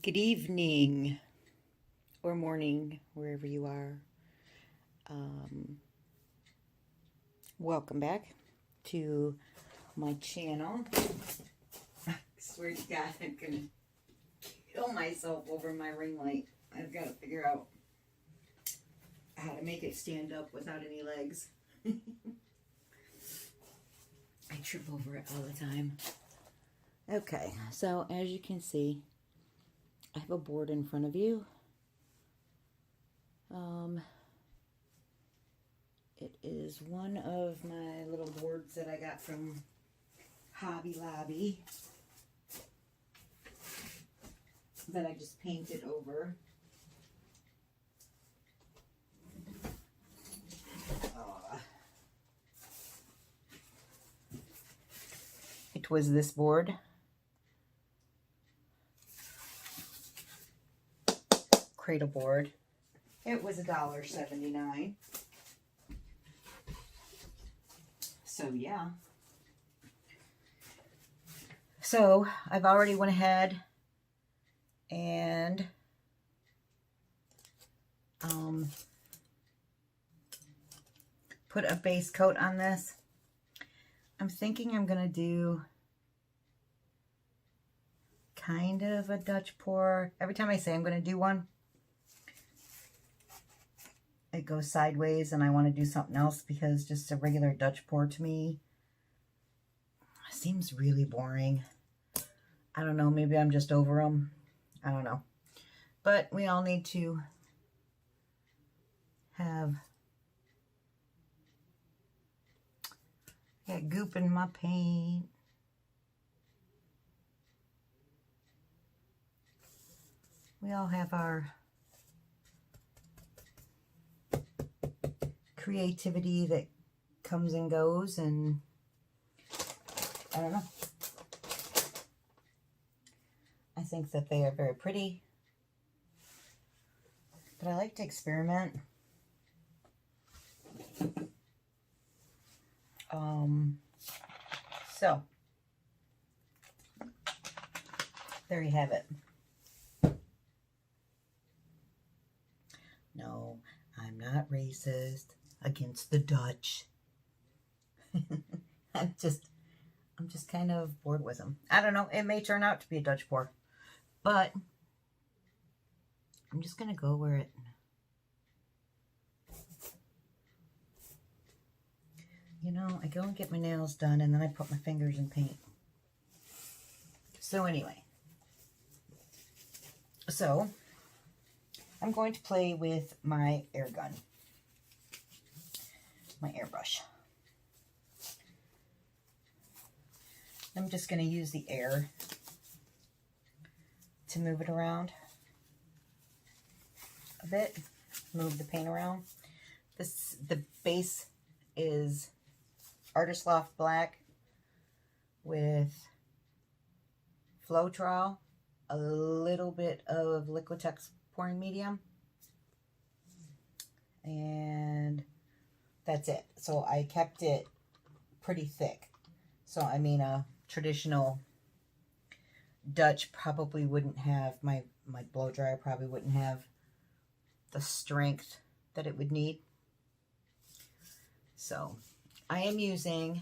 Good evening or morning, wherever you are. Welcome back to my channel. I swear to God, I'm going to kill myself over my ring light. I've got to figure out how to make it stand up without any legs. I trip over it all the time. Okay, so as you can see, I have a board in front of you. It is one of my little boards that I got from Hobby Lobby that I just painted over. It was this board. Cradle board. It was $1.79. So yeah. So I've already went ahead and put a base coat on this. I'm thinking I'm gonna do kind of a Dutch pour. Every time I say I'm gonna do one, it goes sideways and I want to do something else, because just a regular Dutch pour to me seems really boring. I don't know, maybe I'm just over them. I don't know. But we all need to have goop in my paint. We all have our creativity that comes and goes, and I don't know. I think that they are very pretty, but I like to experiment. So there you have it. No, I'm not racist against the Dutch. I'm just kind of bored with them. I don't know. It may turn out to be a Dutch pour, but I'm just gonna go where it. You know, I go and get my nails done, and then I put my fingers in paint. So anyway, so I'm going to play with my air gun, my airbrush. I'm just going to use the air to move it around a bit, move the paint around. The base is Artist Loft Black with floetrol, a little bit of liquitex pouring medium, and that's it. So I kept it pretty thick. So I mean, a traditional Dutch probably wouldn't have, my blow dryer probably wouldn't have the strength that it would need. So I am using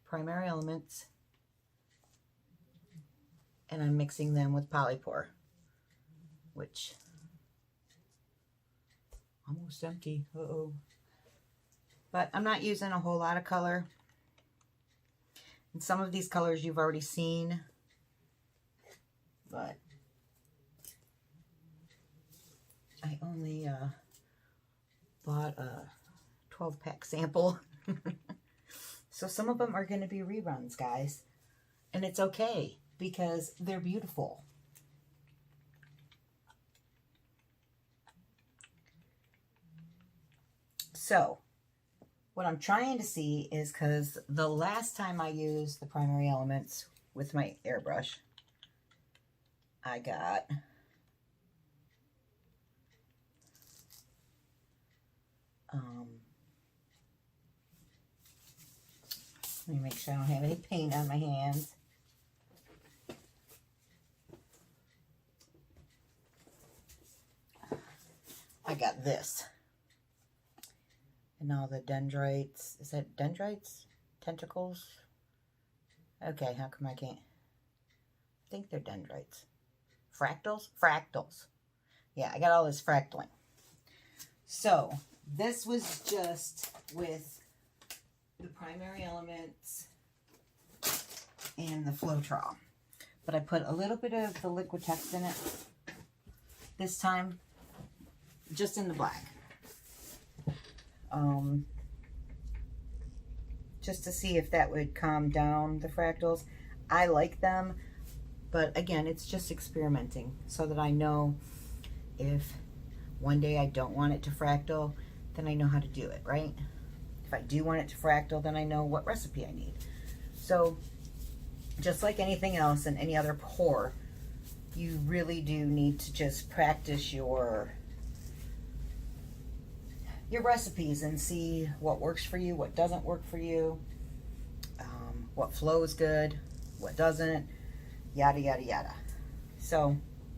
Primary Elements, and I'm mixing them with Polypore, which almost empty. Uh-oh. But I'm not using a whole lot of color. And some of these colors you've already seen, but I only bought a 12-pack sample. So some of them are going to be reruns, guys. And it's okay, because they're beautiful. So what I'm trying to see is, because the last time I used the Primary Elements with my airbrush, I got let me make sure I don't have any paint on my hands. this. And all the dendrites. Is that dendrites? Tentacles? Okay, how come I can't? I think they're dendrites. Fractals? Fractals. Yeah, I got all this fractaling. So, this was just with the primary elements and the floetrol. But I put a little bit of the liquitex in it this time, just in the black. Just to see if that would calm down the fractals. I like them, but again, it's just experimenting so that I know if one day I don't want it to fractal, then I know how to do it, right? If I do want it to fractal, then I know what recipe I need. So just like anything else in any other pour, you really do need to just practice your recipes and see what works for you, what doesn't work for you, what flows good, what doesn't, yada, yada, yada. So,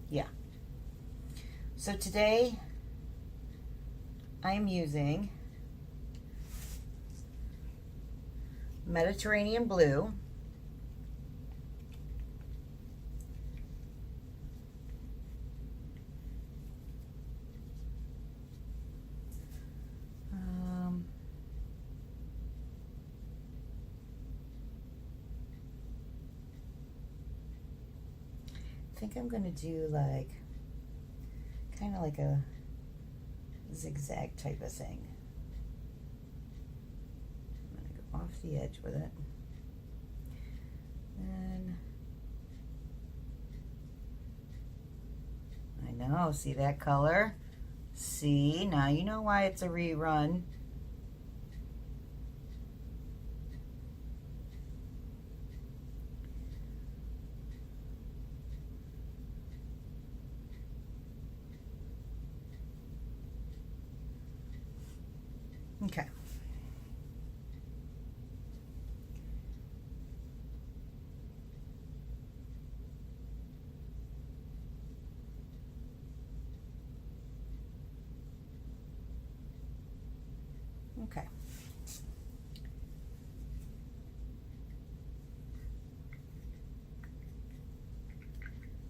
yeah. So today, I'm using Mediterranean blue. I think I'm going to do like, kind of like a zigzag type of thing. I'm going to go off the edge with it. And I know, see that color? See, now you know why it's a rerun. Okay. Okay.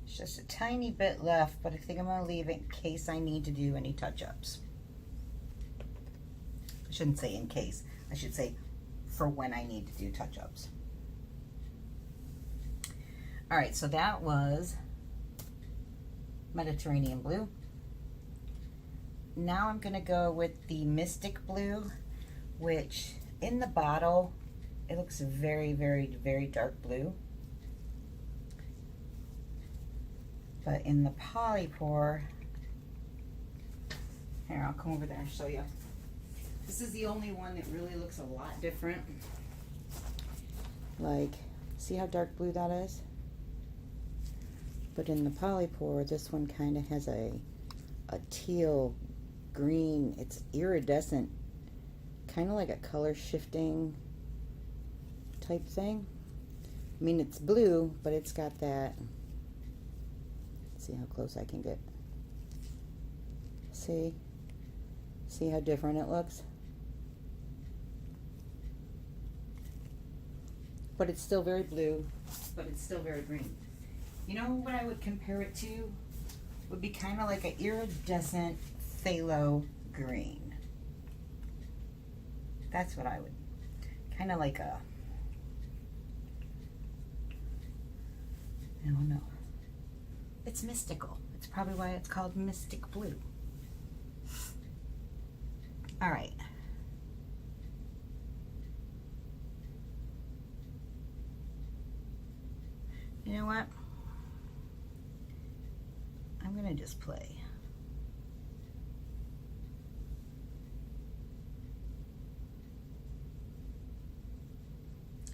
It's just a tiny bit left, but I think I'm going to leave it in case I need to do any touch-ups. I shouldn't say in case. I should say for when I need to do touch-ups. All right, so that was Mediterranean blue. Now I'm going to go with the Mystic blue, which in the bottle, it looks very, very, very dark blue. But in the poly pour, here, I'll come over there and show you. This is the only one that really looks a lot different. Like, see how dark blue that is? But in the poly pour, this one kind of has a teal green. It's iridescent, kind of like a color shifting type thing. I mean, it's blue, but it's got that. Let's see how close I can get. See how different it looks? But it's still very blue, but it's still very green. You know what I would compare it to? Would be kind of like an iridescent phthalo green. That's what I would, kind of like a, I don't know. It's mystical. It's probably why it's called Mystic Blue. All right. You know what? I'm gonna just play.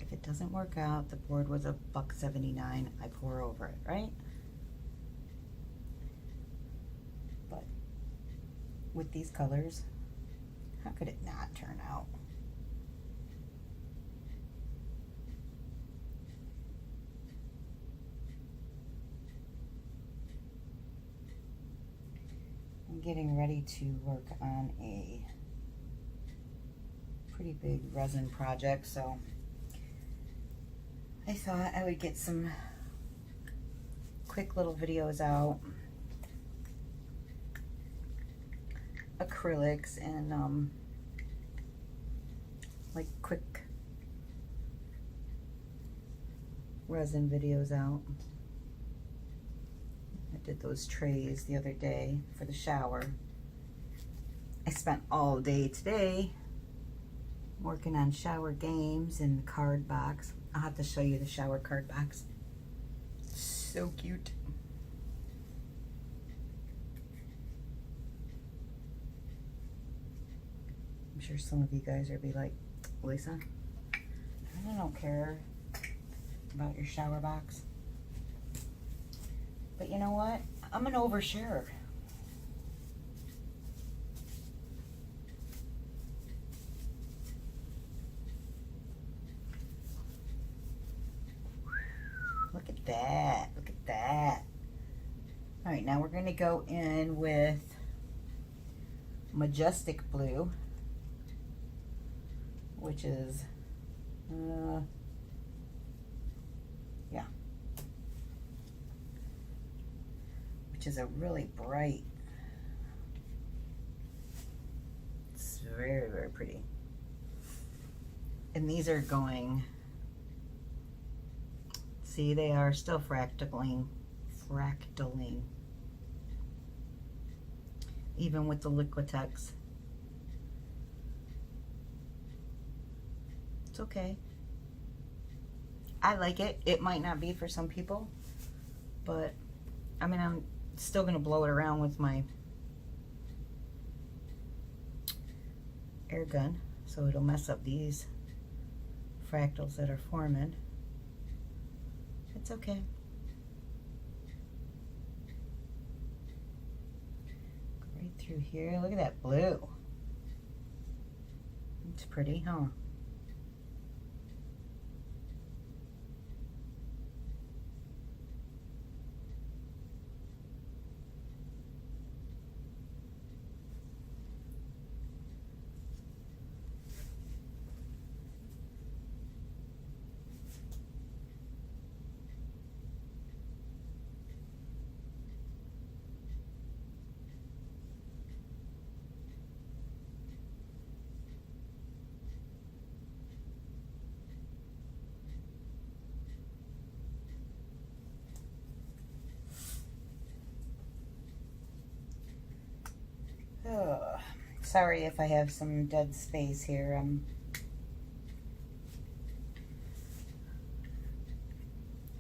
If it doesn't work out, the board was $1.79. I pour over it, right? But with these colors, how could it not turn out? getting ready to work on a pretty big resin project, so I thought I would get some quick little videos out, acrylics and like quick resin videos out. I did those trays the other day for the shower. I spent all day today working on shower games and the card box. I'll have to show you the shower card box. So cute. I'm sure some of you guys will be like, Lisa, I don't care about your shower box. But you know what? I'm an oversharer. Look at that. Look at that. All right, now we're going to go in with Majestic Blue, which is, yeah, which is a really bright, it's very, very pretty. And these are going, see, they are still fractaling, even with the liquitex. It's okay. I like it. It might not be for some people, but I mean, I'm still gonna blow it around with my air gun, so it'll mess up these fractals that are forming. It's okay. Go right through here. Look at that blue. It's pretty, huh? Oh, sorry if I have some dead space here.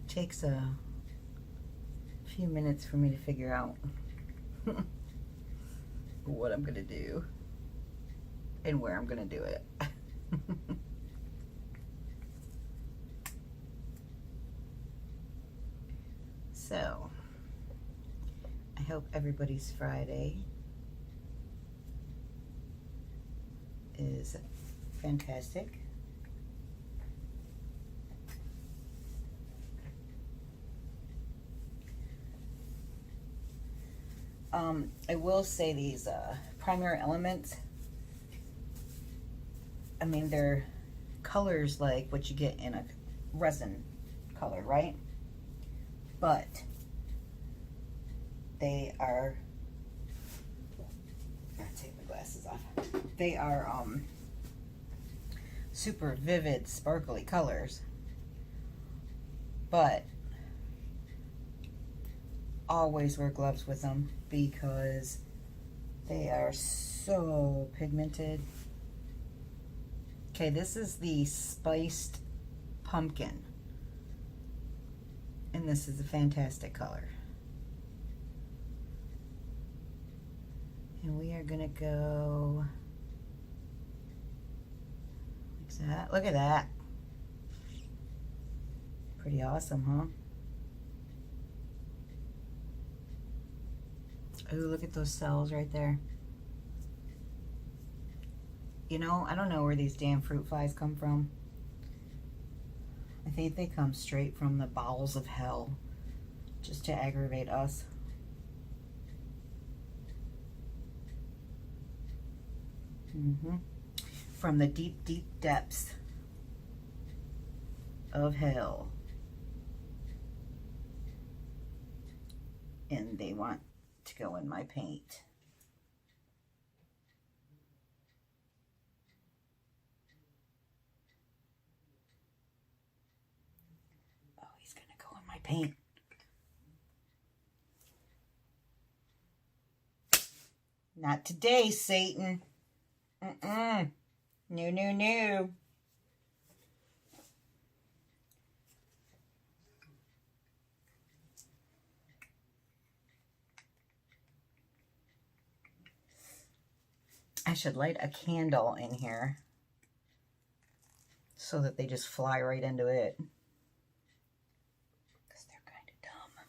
Takes a few minutes for me to figure out what I'm gonna do and where I'm gonna do it. So, I hope everybody's Friday is fantastic. I will say these primary elements, I mean, they're colors like what you get in a resin color, right? But they are, I'll take my glasses off. They are super vivid, sparkly colors, but always wear gloves with them because they are so pigmented. Okay, this is the spiced pumpkin, and this is a fantastic color. And we are gonna go like that. Look at that. Pretty awesome, huh? Oh, look at those cells right there. You know, I don't know where these damn fruit flies come from. I think they come straight from the bowels of hell just to aggravate us. From the deep, deep depths of hell. And they want to go in my paint. Oh, he's gonna go in my paint. Not today, Satan. No, no, no. I should light a candle in here so that they just fly right into it. Because they're kind of dumb.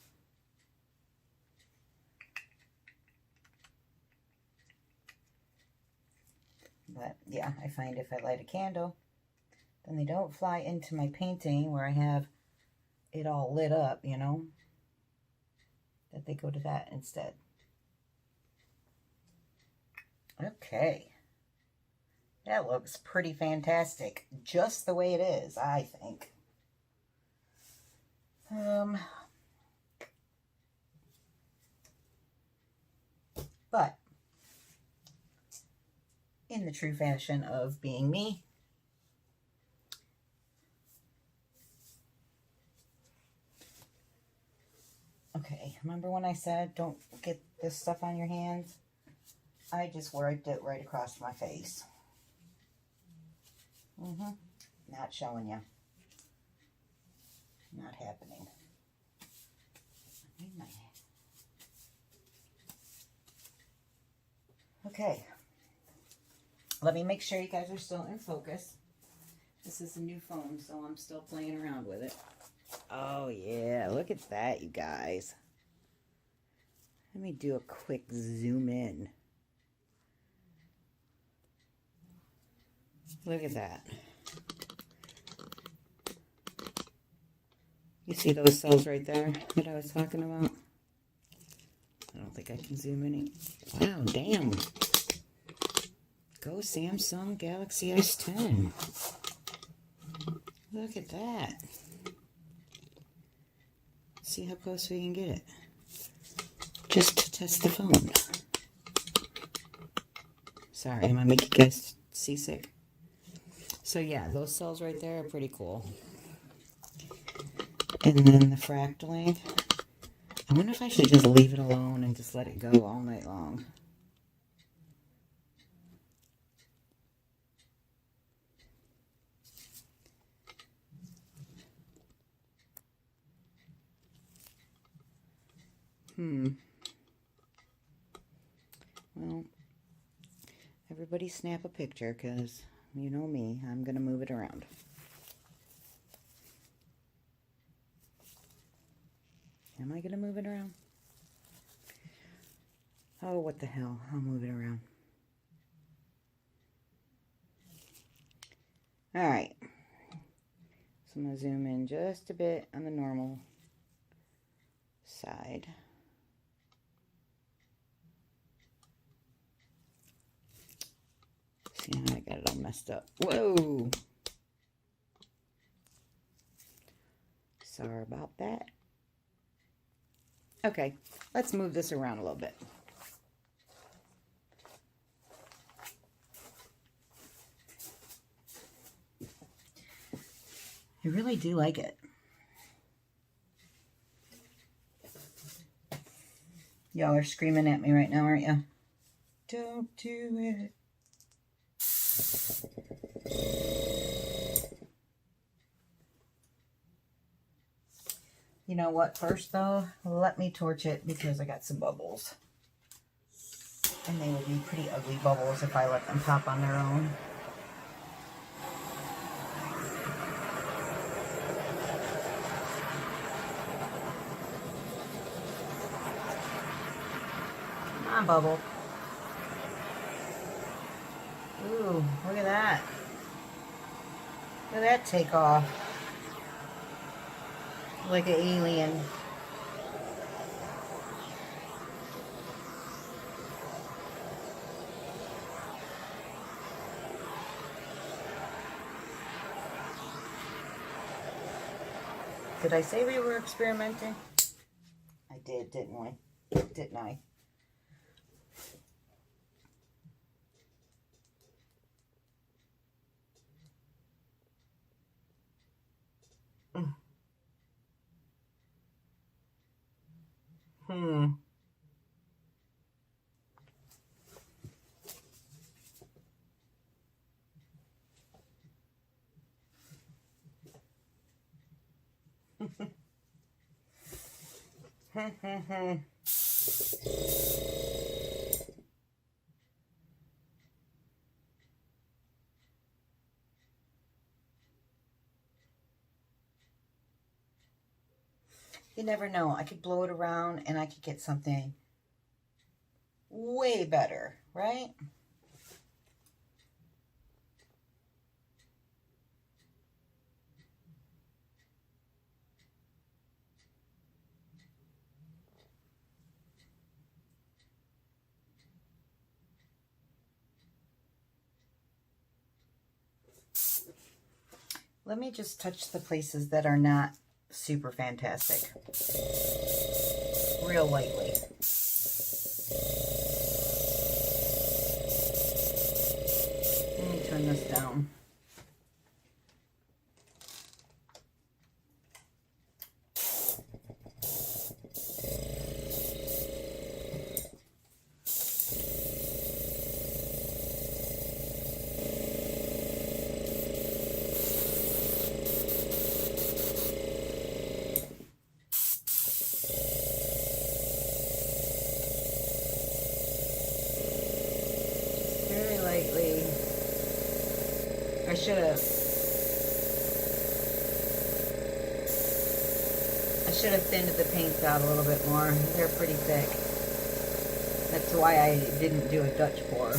But yeah, I find if I light a candle, then they don't fly into my painting where I have it all lit up, you know, that they go to that instead. Okay, that looks pretty fantastic, just the way it is, I think. But in the true fashion of being me, okay, remember when I said don't get this stuff on your hands? I just wiped it right across my face. Not showing you. Not happening. Okay. Let me make sure you guys are still in focus. This is a new phone, so I'm still playing around with it. Oh yeah, look at that, you guys. Let me do a quick zoom in. Look at that. You see those cells right there that I was talking about? I don't think I can zoom in. Wow, damn. Go Samsung Galaxy S10. Look at that. See how close we can get it. Just to test the phone. Sorry, am I making you guys seasick? So yeah, those cells right there are pretty cool. And then the fractaling. I wonder if I should just leave it alone and just let it go all night long. Well, everybody snap a picture because you know me, I'm going to move it around. Am I going to move it around? Oh, what the hell. I'll move it around. Alright. So I'm going to zoom in just a bit on the normal side. See how I got it all messed up. Whoa! Sorry about that. Okay, let's move this around a little bit. I really do like it. Y'all are screaming at me right now, aren't you? Don't do it. You know what? First, though, let me torch it because I got some bubbles. And they will be pretty ugly bubbles if I let them pop on their own. Come on, bubble. Ooh, look at that. Look at that take off. Like an alien. Did I say we were experimenting? I did, didn't I? Didn't I? You never know. I could blow it around and I could get something way better, right? Let me just touch the places that are not super fantastic. Real lightly. Let me turn this down. I should have thinned the paints out a little bit more. They're pretty thick. That's why I didn't do a Dutch pour.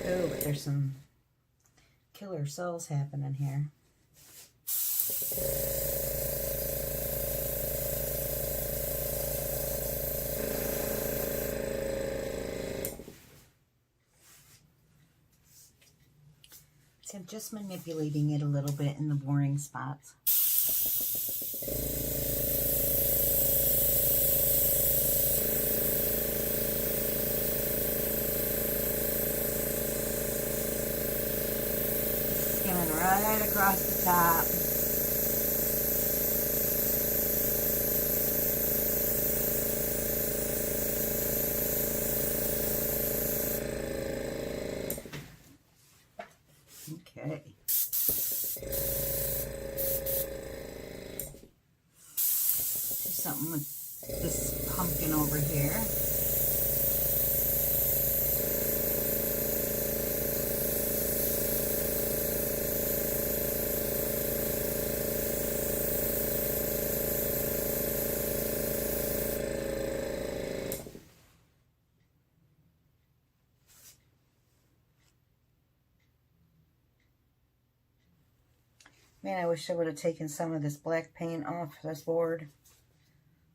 Oh, but there's some killer cells happening here. So I'm just manipulating it a little bit in the boring spots. Skimming right across the top. Okay. Do something with this pumpkin over here. Man, I wish I would have taken some of this black paint off this board.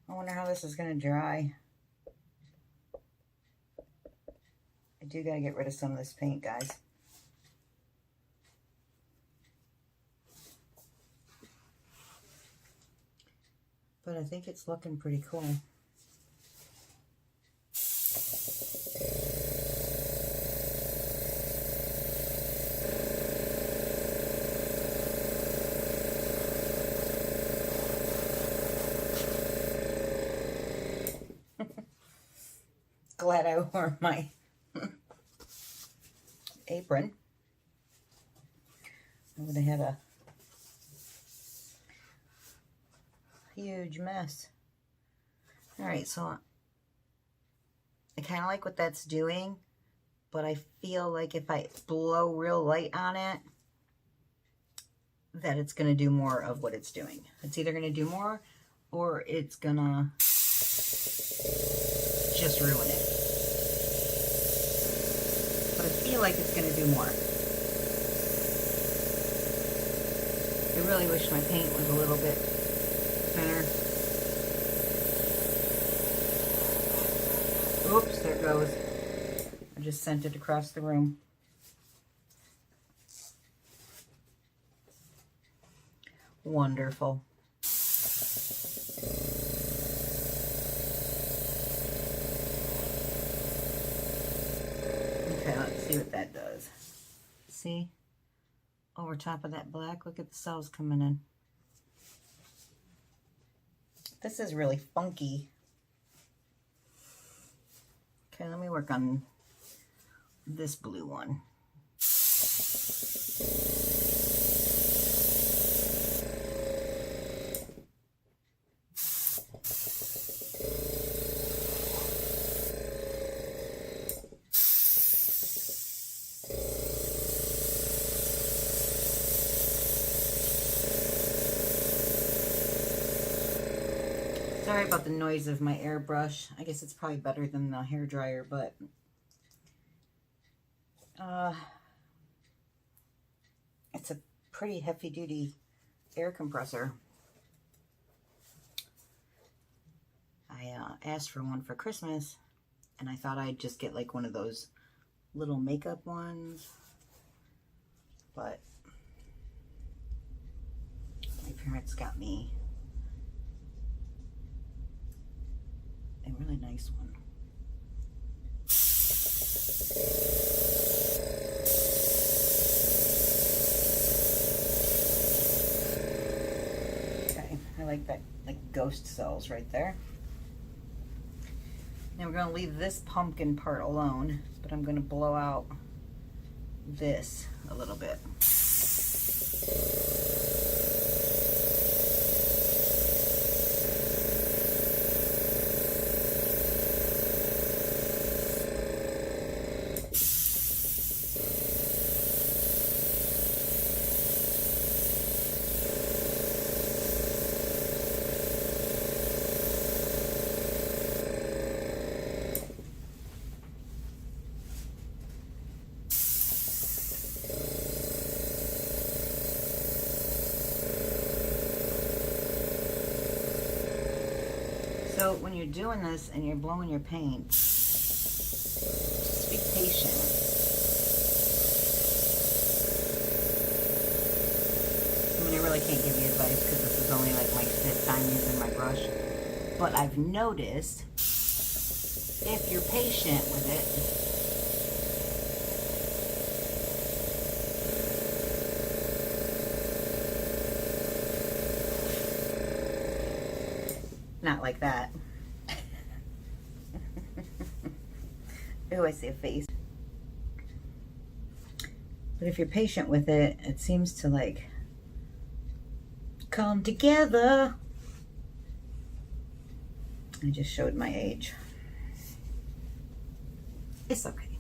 I wonder how this is going to dry. I do got to get rid of some of this paint, guys. But I think it's looking pretty cool. Glad I wore my apron. I would have had a huge mess. Alright, so I kind of like what that's doing, but I feel like if I blow real light on it, that it's going to do more of what it's doing. It's either going to do more or it's going to just ruin it. But I feel like it's going to do more. I really wish my paint was a little bit thinner. Oops, there it goes. I just sent it across the room. Wonderful. Okay, let's see what that does. See? Over top of that black, look at the cells coming in. This is really funky. Okay, let me work on this blue one. Sorry about the noise of my airbrush. I guess it's probably better than the hairdryer, but it's a pretty heavy-duty air compressor. I asked for one for Christmas, and I thought I'd just get like one of those little makeup ones, but my parents got me a really nice one. Okay, I like that, like ghost cells right there. Now we're going to leave this pumpkin part alone, but I'm going to blow out this a little bit. So when you're doing this and you're blowing your paint, just be patient. I mean, I really can't give you advice because this is only like my 5th time using my brush. But I've noticed if you're patient with it, not like that. Oh, I see a face. But if you're patient with it, it seems to like come together. I just showed my age. It's okay.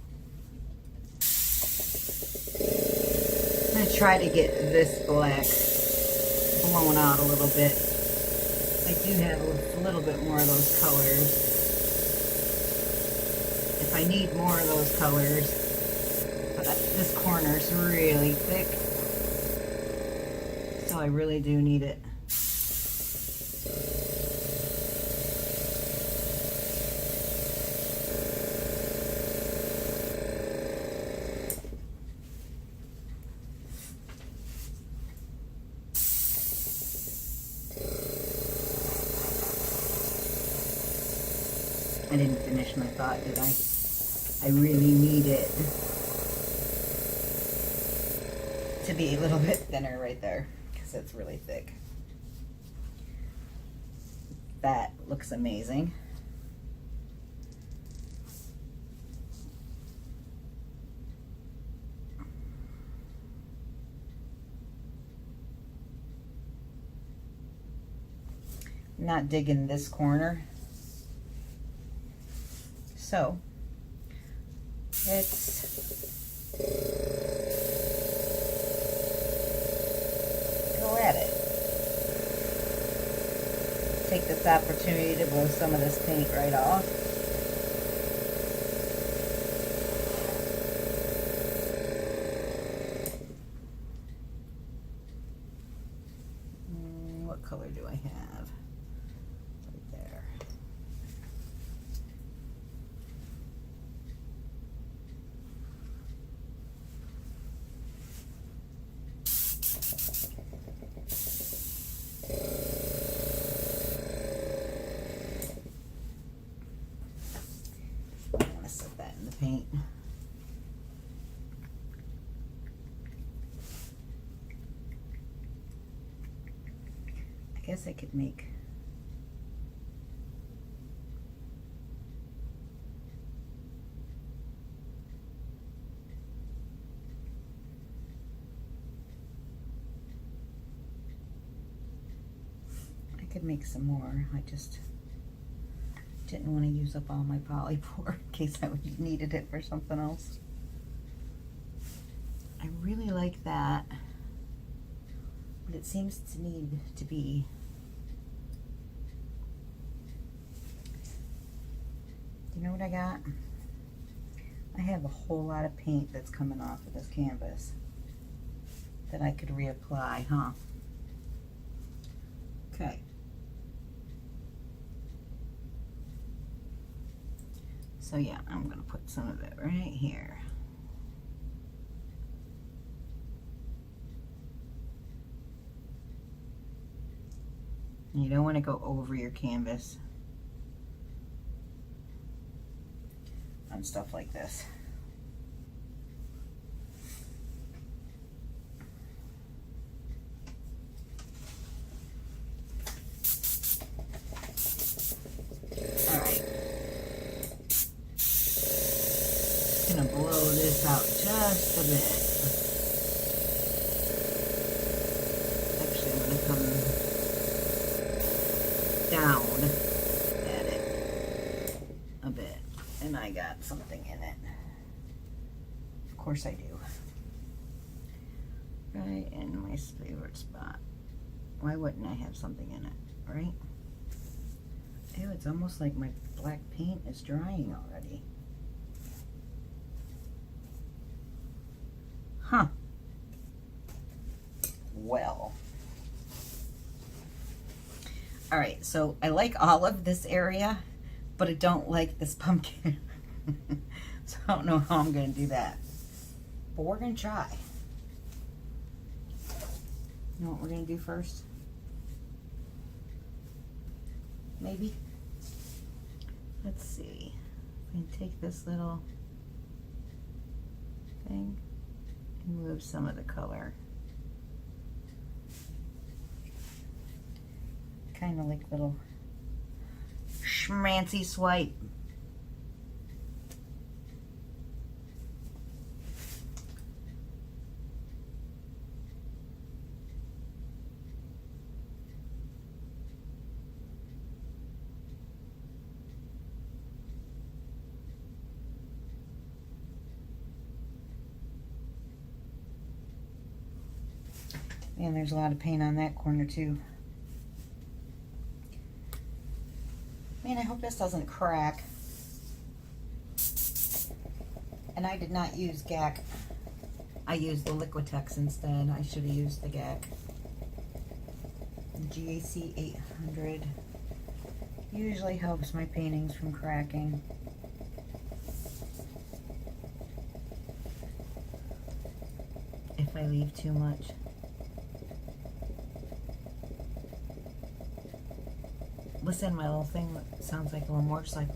I'm gonna try to get this black blown out a little bit. I do have a little bit more of those colors. If I need more of those colors, but this corner is really thick, so I really do need it. I didn't finish my thought, did I? I really need it to be a little bit thinner right there because it's really thick. That looks amazing. Not digging this corner. So let's go at it. Take this opportunity to blow some of this paint right off. What color do I have? Right there. in the paint. I guess I could make some more. I just didn't want to use up all my polypore in case I would needed it for something else. I really like that, but it seems to need to be you know what I got? I have a whole lot of paint that's coming off of this canvas that I could reapply, huh? Okay. So yeah, I'm gonna put some of it right here. You don't want to go over your canvas on stuff like this. Blow this out just a bit. Actually, I'm going to come down at it a bit, and I got something in it. Of course I do. Right in my favorite spot. Why wouldn't I have something in it, right? Ew, it's almost like my black paint is drying already. Huh. Well. All right, so I like all of this area, but I don't like this pumpkin. So I don't know how I'm going to do that. But we're going to try. You know what we're going to do first? Maybe? Let's see. I'm going to take this little thing and move some of the color. Kind of like little schmancy swipe. And there's a lot of paint on that corner too. Man, I hope this doesn't crack. And I did not use GAC. I used the liquitex instead. I should have used the GAC. GAC 800 usually helps my paintings from cracking. If I leave too much. Listen, my little thing sounds like a little motorcycle.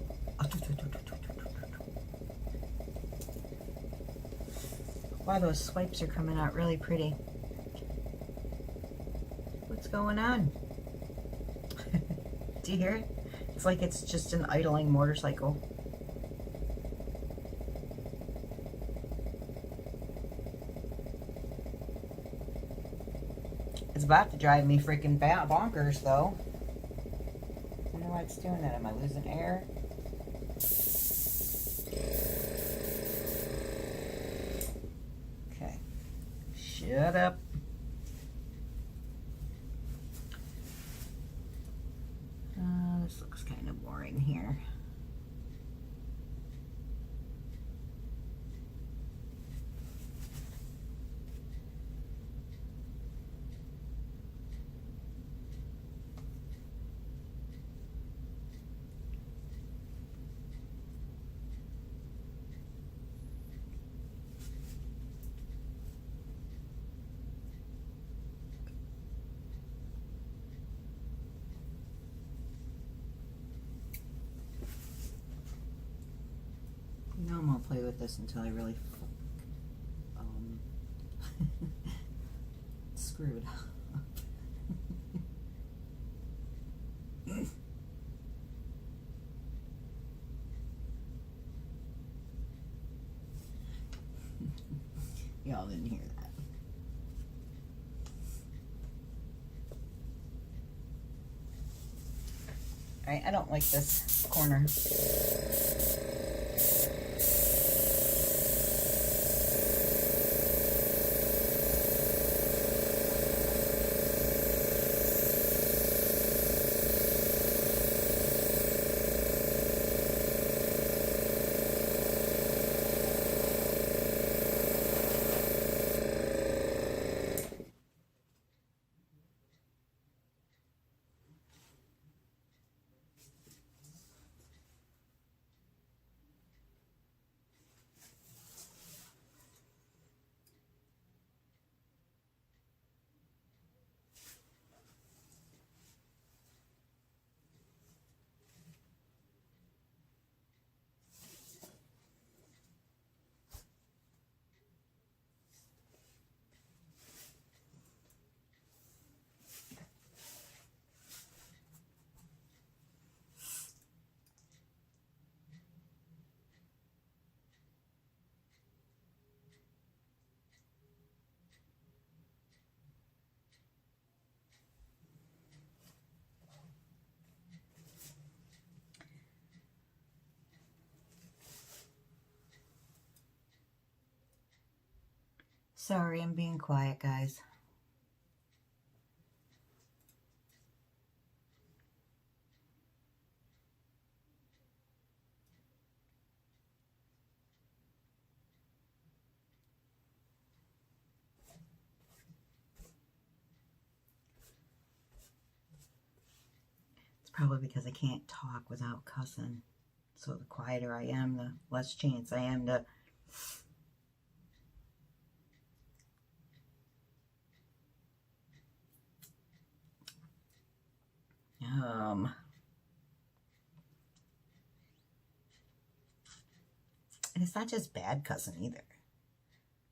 Wow, those swipes are coming out really pretty. What's going on? Do you hear it? It's like it's just an idling motorcycle. It's about to drive me freaking bonkers, though. I wonder why it's doing that. Am I losing air? Okay. Shut up. This looks kind of boring here. You know I'm gonna play with this until I really screwed up. Y'all didn't hear that. Alright, I don't like this corner. Sorry, I'm being quiet, guys. It's probably because I can't talk without cussing. So the quieter I am, the less chance I am to... And it's not just bad cussing either.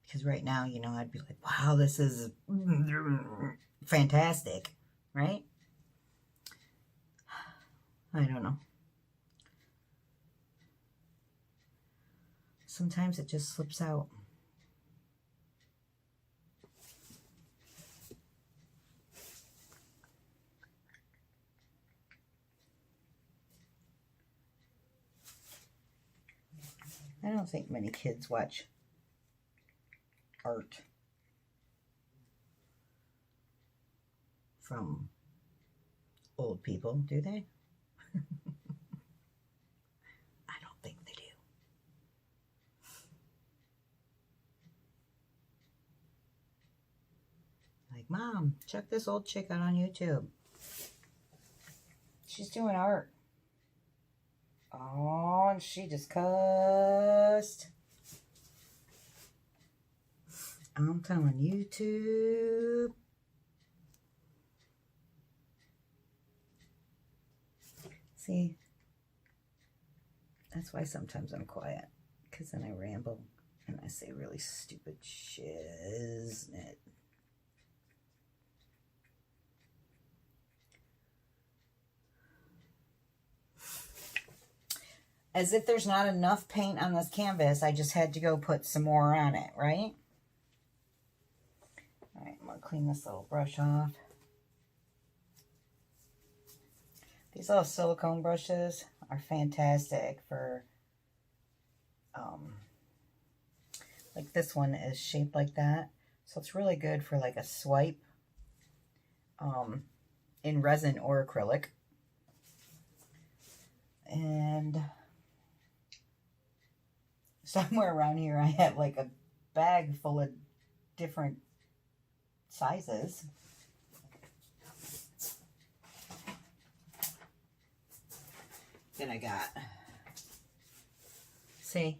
Because right now, you know, I'd be like, wow, this is fantastic, right? I don't know. Sometimes it just slips out. I don't think many kids watch art from old people, do they? I don't think they do. Like, Mom, check this old chick out on YouTube. She's doing art. Oh, and she just cussed. I'm telling YouTube. See, that's why sometimes I'm quiet, because then I ramble and I say really stupid shiznit. As if there's not enough paint on this canvas, I just had to go put some more on it, right? All right, I'm going to clean this little brush off. These little silicone brushes are fantastic for, like this one is shaped like that. So it's really good for like a swipe in resin or acrylic. And somewhere around here I have like a bag full of different sizes. Then I got, see,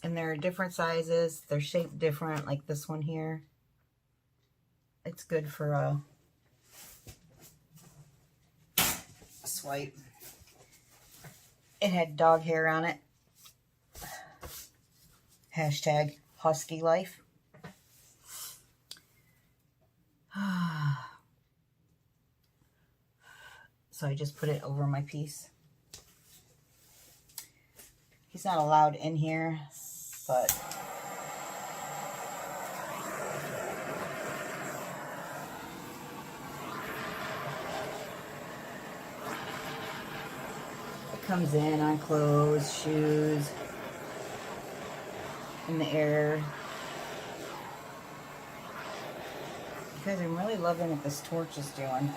and they're different sizes, they're shaped different, like this one here. It's good for a swipe. It had dog hair on it. Hashtag husky life. So I just put it over my piece. He's not allowed in here, but it comes in on clothes, shoes, in the air. Guys, I'm really loving what this torch is doing.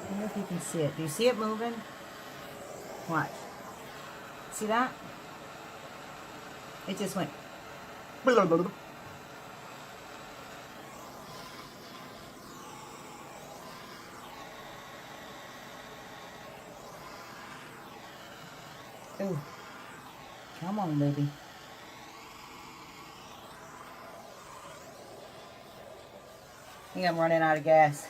I don't know if you can see it. Do you see it moving? Watch. See that? It just went. Ooh. Come on, baby. I think I'm running out of gas.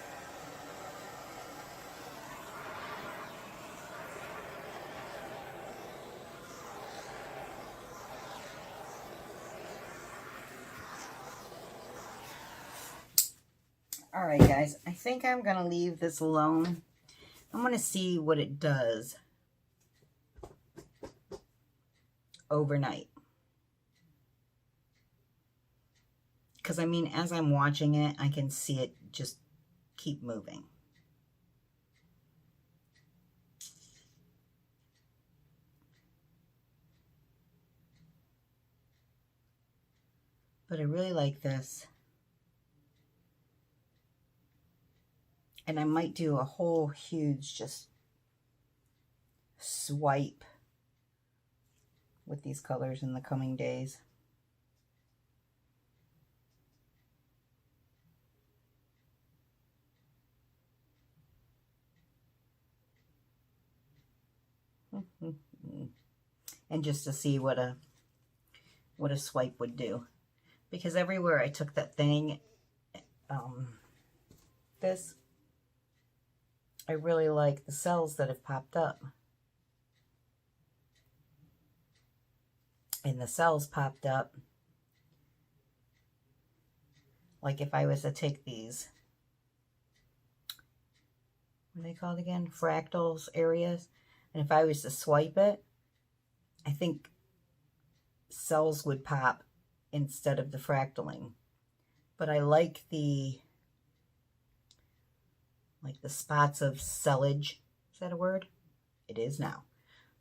Alright guys, I think I'm going to leave this alone. I'm going to see what it does overnight. Because I mean, as I'm watching it, I can see it just keep moving. But I really like this. And I might do a whole huge just swipe with these colors in the coming days. And just to see what a swipe would do, because everywhere I took that thing, this, I really like the cells that have popped up, and the cells popped up. Like if I was to take these, what are they called again? Fractals areas. And if I was to swipe it, I think cells would pop instead of the fractaling. But I like the spots of cellage. Is that a word? It is now.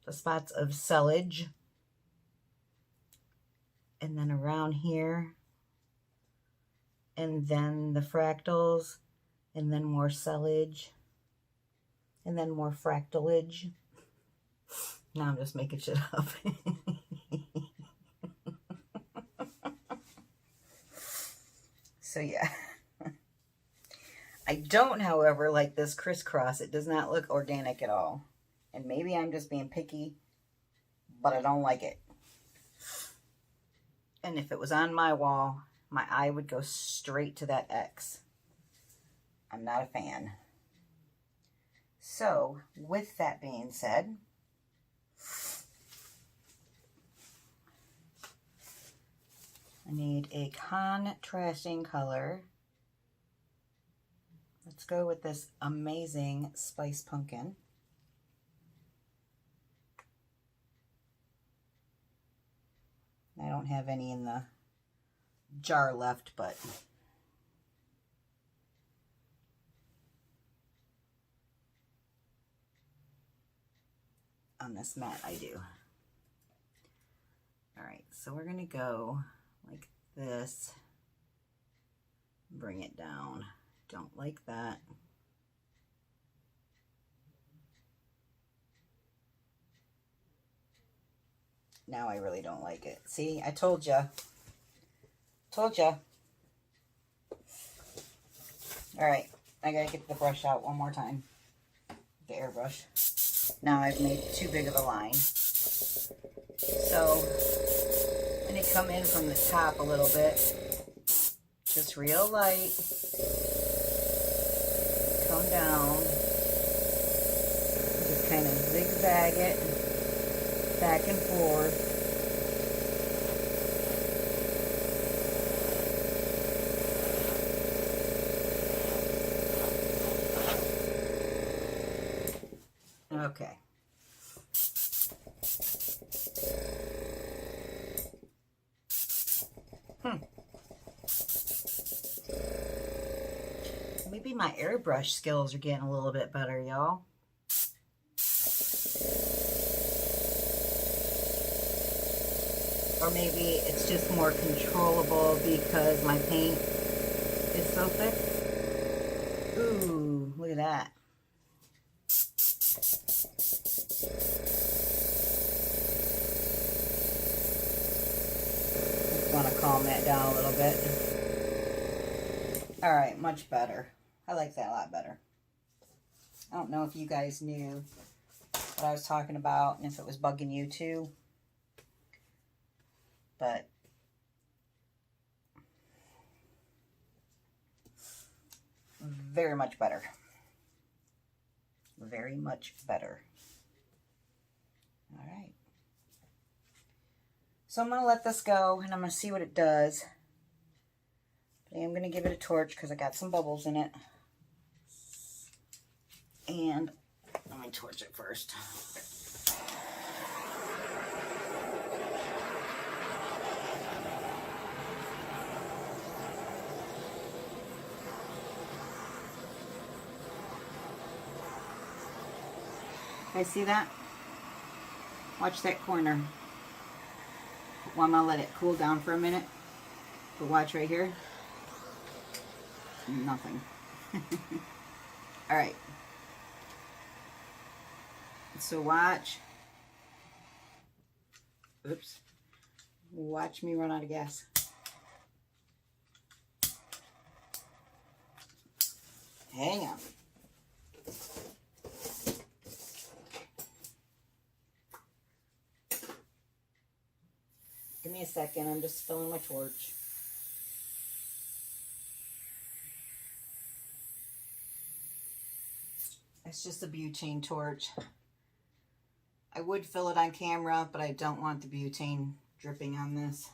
The spots of cellage. And then around here. And then the fractals. And then more cellage. And then more fractalage. Now I'm just making shit up. So yeah. I don't, however, like this crisscross. It does not look organic at all. And maybe I'm just being picky, but I don't like it. And if it was on my wall, my eye would go straight to that X. I'm not a fan. So, with that being said, I need a contrasting color. Let's go with this amazing Spice Pumpkin. I don't have any in the jar left, but on this mat I do. Alright, so we're going to go like this. Bring it down. Don't like that. Now I really don't like it. See, I told ya. Told ya. Alright, I gotta get the brush out one more time. The airbrush. Now I've made too big of a line. So, I'm gonna come in from the top a little bit. Just real light. come down, just kind of zigzag it back and forth. Okay. Maybe my airbrush skills are getting a little bit better, y'all. Or maybe it's just more controllable because my paint is so thick. Ooh, look at that. Just want to calm that down a little bit. All right, much better. I like that a lot better. I don't know if you guys knew what I was talking about and if it was bugging you too. But very much better. Very much better. All right. So I'm going to let this go and I'm going to see what it does. But I am going to give it a torch because I got some bubbles in it. And let me torch it first. Guys, see that? Watch that corner. Well, I'm going to let it cool down for a minute. But watch right here. Nothing. All right. So watch. Oops. Watch me run out of gas. Hang on. Give me a second. I'm just filling my torch. It's just a butane torch. I would fill it on camera, but I don't want the butane dripping on this.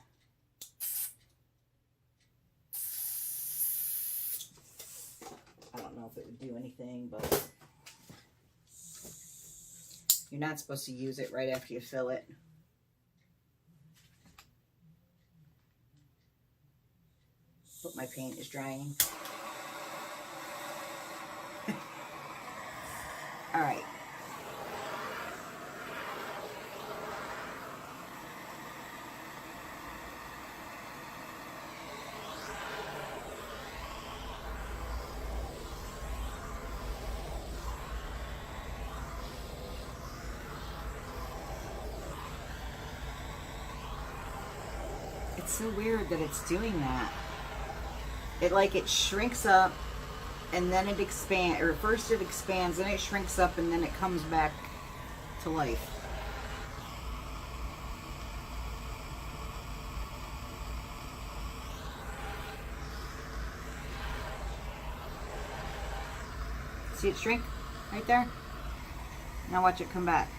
I don't know if it would do anything, but you're not supposed to use it right after you fill it. But my paint is drying. All right. It's so weird that it's doing that. It shrinks up and then it expands, or first it expands, then it shrinks up and then it comes back to life. See it shrink right there? Now watch it come back.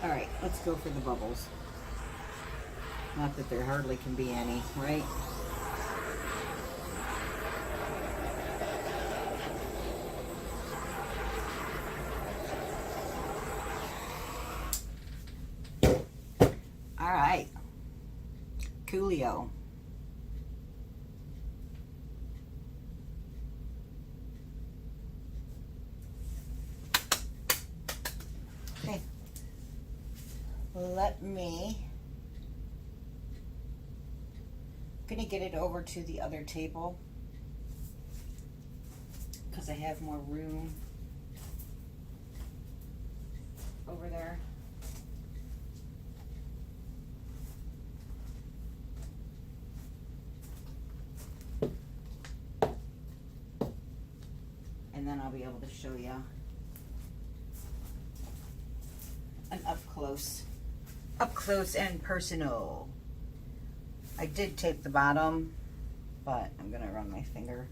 All right, let's go for the bubbles. Not that there hardly can be any, right? All right, Coolio. Okay. Let me, I'm gonna get it over to the other table because I have more room over there. and then I'll be able to show you an up close and personal. I did tape the bottom, but I'm gonna run my finger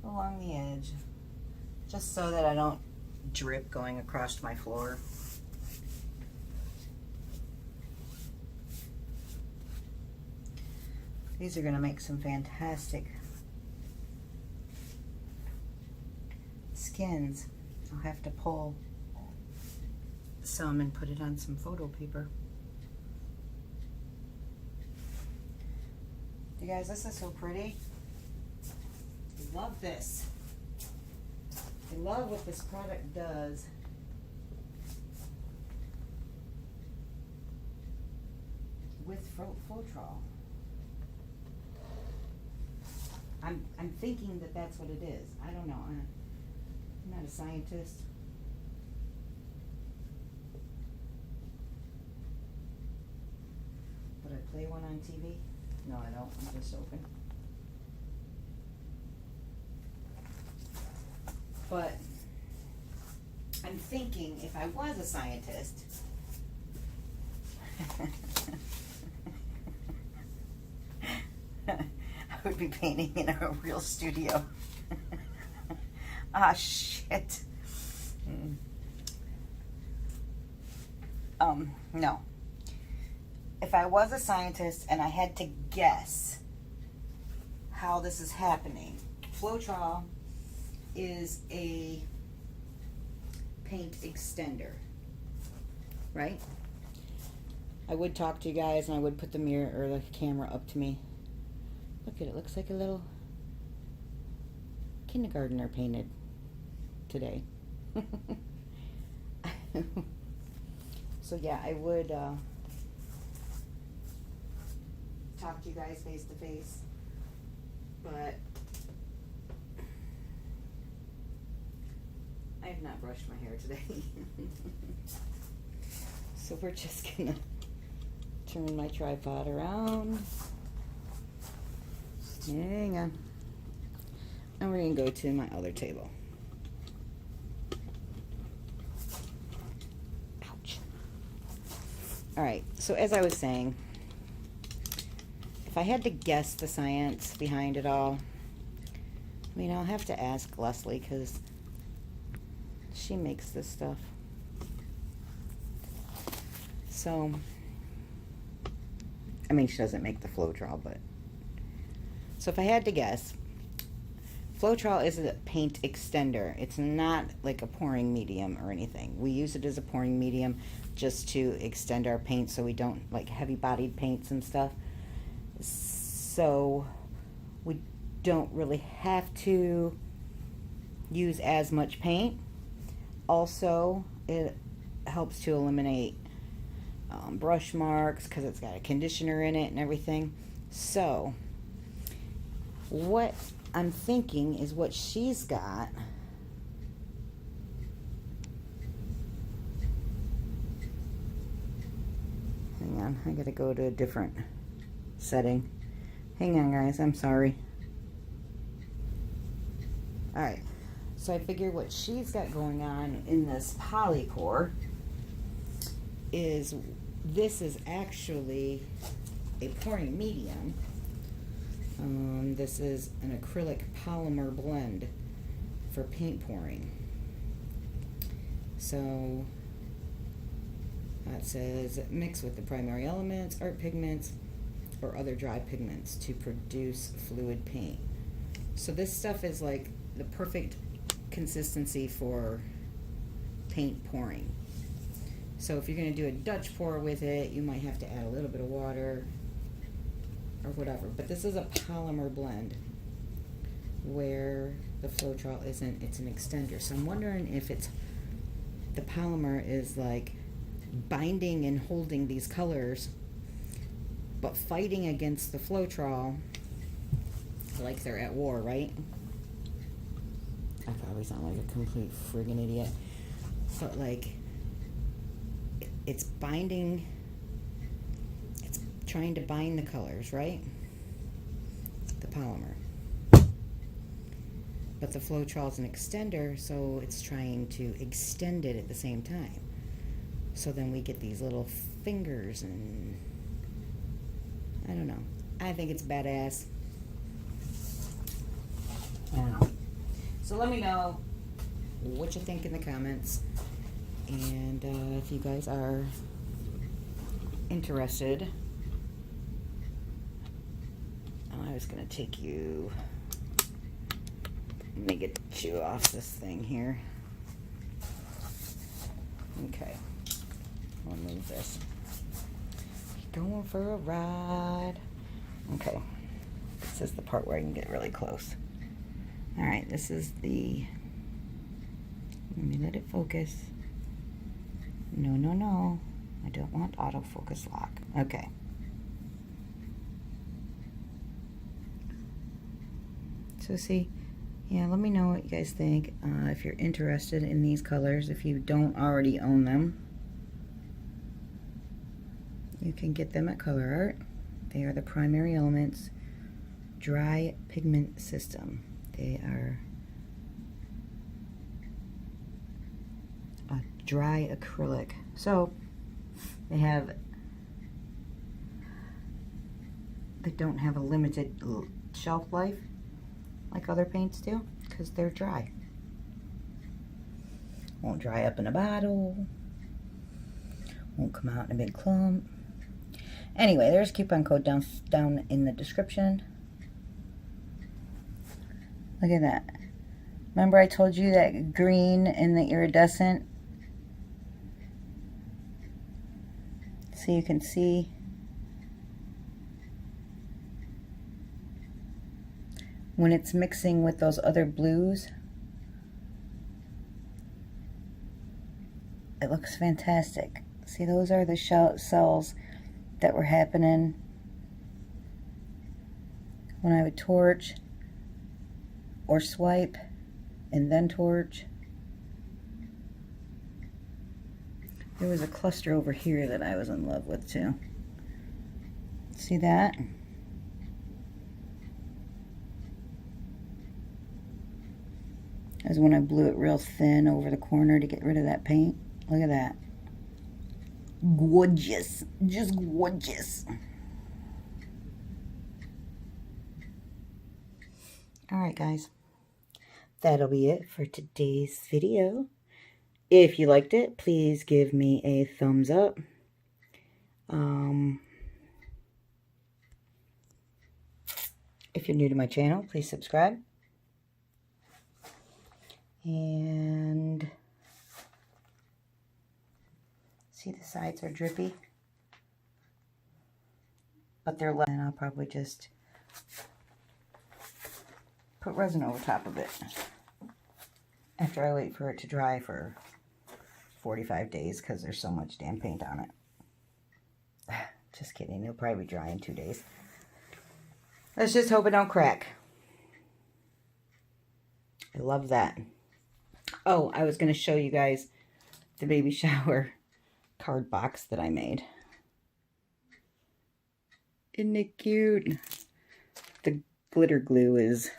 along the edge just so that I don't drip going across my floor. These are gonna make some fantastic skins. I'll have to pull some and put it on some photo paper. You guys, this is so pretty. I love this. I love what this product does. With floetrol. I'm thinking that that's what it is. I don't know. I'm not a scientist. Would I play one on TV? No, I don't. I'm just open. But I'm thinking if I was a scientist, I would be painting in a real studio. Ah, shit. No. If I was a scientist and I had to guess how this is happening, floetrol is a paint extender, right? I would talk to you guys and I would put the mirror or the camera up to me. Look at it, looks like a little kindergartner painted today. So yeah, I would talk to you guys face to face, but I have not brushed my hair today. So we're just gonna turn my tripod around. Hang on. And we're gonna go to my other table. Ouch. Alright, so as I was saying, if I had to guess the science behind it all, I mean, I'll have to ask Leslie because she makes this stuff. So, I mean, she doesn't make the floetrol, but. So if I had to guess, floetrol is a paint extender. It's not like a pouring medium or anything. We use it as a pouring medium just to extend our paint so we don't like heavy-bodied paints and stuff. So we don't really have to use as much paint. Also, it helps to eliminate brush marks because it's got a conditioner in it and everything. So what I'm thinking is what she's got. Hang on, I gotta go to a different setting. Hang on, guys, I'm sorry. Alright, so I figure what she's got going on in this polycore is this is actually a pouring medium. This is an acrylic polymer blend for paint pouring. So that says mix with the primary elements, art pigments, or other dry pigments to produce fluid paint. So this stuff is like the perfect consistency for paint pouring. So if you're going to do a Dutch pour with it, you might have to add a little bit of water or whatever. But this is a polymer blend where the floetrol isn't. It's an extender. So I'm wondering if it's the polymer is like binding and holding these colors but fighting against the floetrol like they're at war, right? I probably sound like a complete friggin' idiot. But like it's binding, it's trying to bind the colors, right? The polymer. but the floetrol is an extender, so it's trying to extend it at the same time. So then we get these little fingers, and I don't know. I think it's badass. I don't know. So let me know what you think in the comments. And if you guys are interested, I was going to take you, let me get you off this thing here. Okay, I'll move this. Going for a ride. Okay, this is the part where I can get really close. All right, this is the, let me let it focus. No, no, no. I don't want autofocus lock. Okay. So see, yeah, let me know what you guys think. If you're interested in these colors, if you don't already own them, you can get them at Colorarte. They are the Primary Elements dry pigment system. They are a dry acrylic. So they don't have a limited shelf life like other paints do, because they're dry. Won't dry up in a bottle. Won't come out in a big clump. Anyway, there's a coupon code down in the description. Look at that. Remember I told you that green and the iridescent? So you can see when it's mixing with those other blues, it looks fantastic. See, those are the cells that were happening when I would torch or swipe and then torch. There was a cluster over here that I was in love with too. See that? As when I blew it real thin over the corner to get rid of that paint. Look at that. Gorgeous. Just gorgeous. Alright guys. That'll be it for today's video. If you liked it, please give me a thumbs up. If you're new to my channel, please subscribe. And see, the sides are drippy, but they're less. And I'll probably just put resin over top of it after I wait for it to dry for 45 days because there's so much damn paint on it. Just kidding, it'll probably dry in 2 days. Let's just hope it don't crack. I love that. Oh, I was going to show you guys the baby shower card box that I made. Isn't it cute? The glitter glue is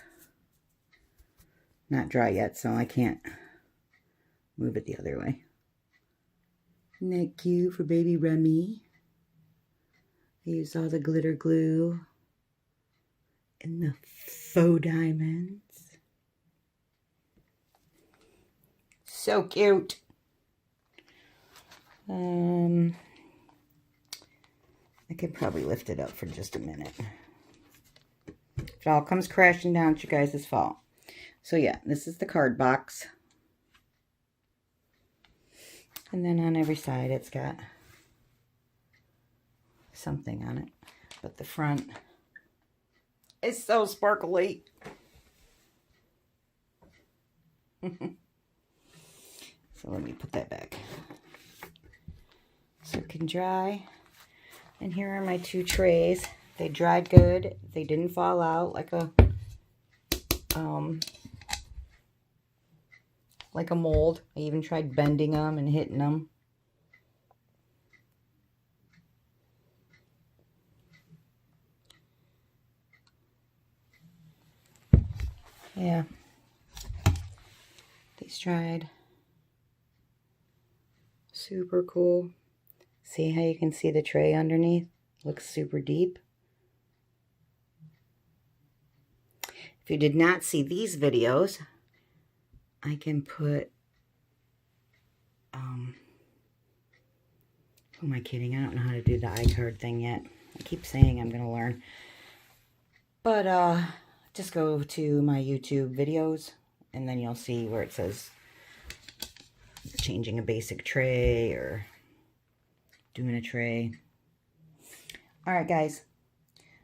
not dry yet, so I can't move it the other way. Isn't that cute for baby Remy? I used all the glitter glue and the faux diamonds. So cute. I could probably lift it up for just a minute. If it all comes crashing down, it's your guys' fault. So yeah, this is the card box. And then on every side it's got something on it. But the front is so sparkly. So let me put that back so it can dry. And here are my 2 trays. They dried good. They didn't fall out like a mold. I even tried bending them and hitting them. Yeah. these dried. Super cool. See how you can see the tray underneath? Looks super deep. If you did not see these videos, I can put, who am I kidding? I don't know how to do the iCard thing yet. I keep saying I'm going to learn. But just go to my YouTube videos, and then you'll see where it says changing a basic tray or doing a tray. Alright guys,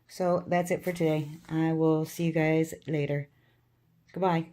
so that's it for today. I will see you guys later. Goodbye.